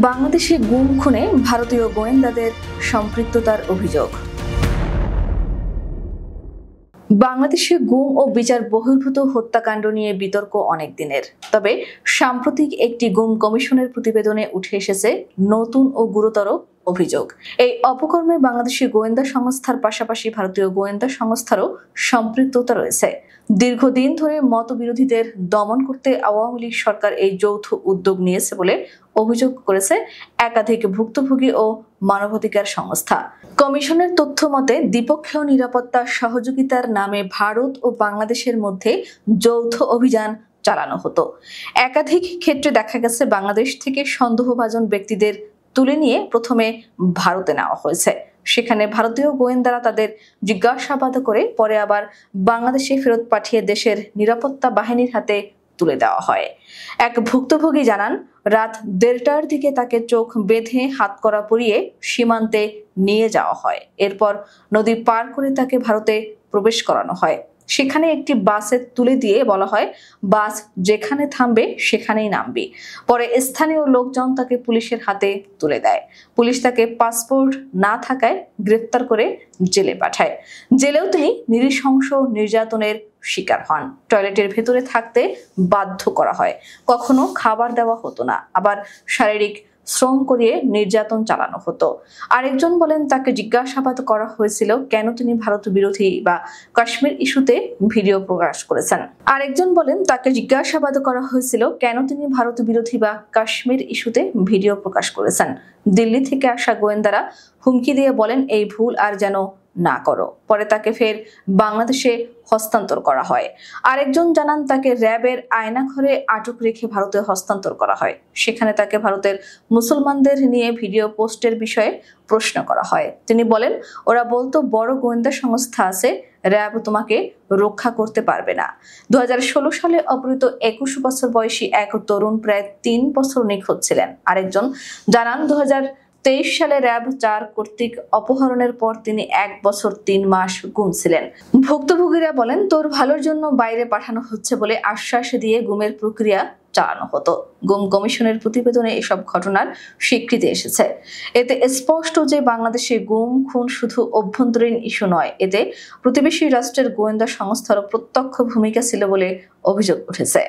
বাংলাদেশে গুম খুনে ভারতীয় গোয়েন্দাদের সম্পৃক্ততার অভিযোগ। বাংলাদেশে গুম ও বিচার বহির্ভূত হত্যাকাণ্ড নিয়ে বিতর্ক অনেক দিনের। তবে সাম্প্রতিক একটি গুম কমিশনের প্রতিবেদনে উঠে এসেছে নতুন ও গুরুতর অভিযোগ। এই অপকর্মে বাংলাদেশি গোয়েন্দা সংস্থার পাশাপাশি ভারতীয় গোয়েন্দা সংস্থারও সম্পৃক্ততা রয়েছে। দীর্ঘদিন ধরে মতবিরোধীদের দমন করতে আওয়ামী লীগ সরকার এই যৌথ উদ্যোগ নিয়েছে বলে অভিযোগ করেছে একাধিক ভুক্তভোগী ও মানবাধিকার সংস্থা। কমিশনের তথ্য মতে দ্বিপক্ষীয় নিরাপত্তা সহযোগিতার নামে ভারত ও বাংলাদেশের মধ্যে যৌথ অভিযান চালানো হতো। একাধিক ক্ষেত্রে দেখা গেছে বাংলাদেশ থেকে সন্দেহভাজন ব্যক্তিদের তুলে নিয়ে প্রথমে ভারতে নেওয়া হয়েছে। সেখানে ভারতীয় গোয়েন্দারা তাদের জিজ্ঞাসাবাদ করে পরে আবার বাংলাদেশে ফেরত পাঠিয়ে দেশের নিরাপত্তা বাহিনীর হাতে তুলে দেওয়া হয়। এক ভুক্তভোগী জানান, রাত 1:30টার দিকে তাকে চোখ বেঁধে হাতকড়া পরিয়ে সীমান্তে নিয়ে যাওয়া হয়। এরপর নদী পার করে তাকে ভারতে প্রবেশ করানো হয়। সেখানে একটি বাসে তুলে দিয়ে বলা হয়, বাস যেখানে থামবে সেখানেই নামবি। পরে স্থানীয় লোকজন তাকে পুলিশের হাতে তুলে দেয়। পুলিশ তাকে পাসপোর্ট না থাকায় গ্রেফতার করে জেলে পাঠায়। জেলেও তিনি নৃশংস নির্যাতনের শিকার হন। টয়লেটের ভেতরে থাকতে বাধ্য করা হয়। কখনো খাবার দেওয়া হতো না, আবার শারীরিক শ্রম করিয়ে নির্যাতন চালানো হতো। আরেকজন বলেন, তাকে জিজ্ঞাসাবাদ করা হয়েছিল কেন তিনি ভারত বিরোধী বা কাশ্মীর ইস্যুতে ভিডিও প্রকাশ করেছেন। আরেকজন বলেন, তাকে জিজ্ঞাসাবাদ করা হয়েছিল কেন তিনি ভারত বিরোধী বা কাশ্মীর ইস্যুতে ভিডিও প্রকাশ করেছেন। দিল্লি থেকে আসা গোয়েন্দারা হুমকি দিয়ে বলেন, এই ভুল আর যেন না করো। পরে তাকে ফের বাংলাদেশে হস্তান্তর করা হয়। আরেকজন জানান, তাকে র্যাবের আয়নাঘরে আটক রেখে ভারতে হস্তান্তর করা হয়। সেখানে তাকে ভারতের মুসলমানদের নিয়ে ভিডিও পোস্টের বিষয়ে প্রশ্ন করা হয়। তিনি বলেন, ওরা বলতো বড় গোয়েন্দা সংস্থা আছে, র্যাব তোমাকে রক্ষা করতে পারবে না। 2016 সালে অপহৃত 21 বছর বয়সী এক তরুণ প্রায় 3 বছর নিখোঁজ ছিলেন। আরেকজন জানান, 2023 সালে র্যাব 4 কর্তৃক অপহরণের পর তিনি 1 বছর 3 মাস গুম ছিলেন। ভুক্তভোগীরা বলেন, তোর ভালোর জন্য বাইরে পাঠানো হচ্ছে বলে আশ্বাস দিয়ে গুমের প্রক্রিয়া চালানো হতো। গুম কমিশনের প্রতিবেদনে এসব ঘটনার স্বীকৃতি এসেছে। এতে স্পষ্ট যে বাংলাদেশে গুম খুন শুধু অভ্যন্তরীণ ইস্যু নয়, এতে প্রতিবেশী রাষ্ট্রের গোয়েন্দা সংস্থারও প্রত্যক্ষ ভূমিকা ছিল বলে অভিযোগ উঠেছে।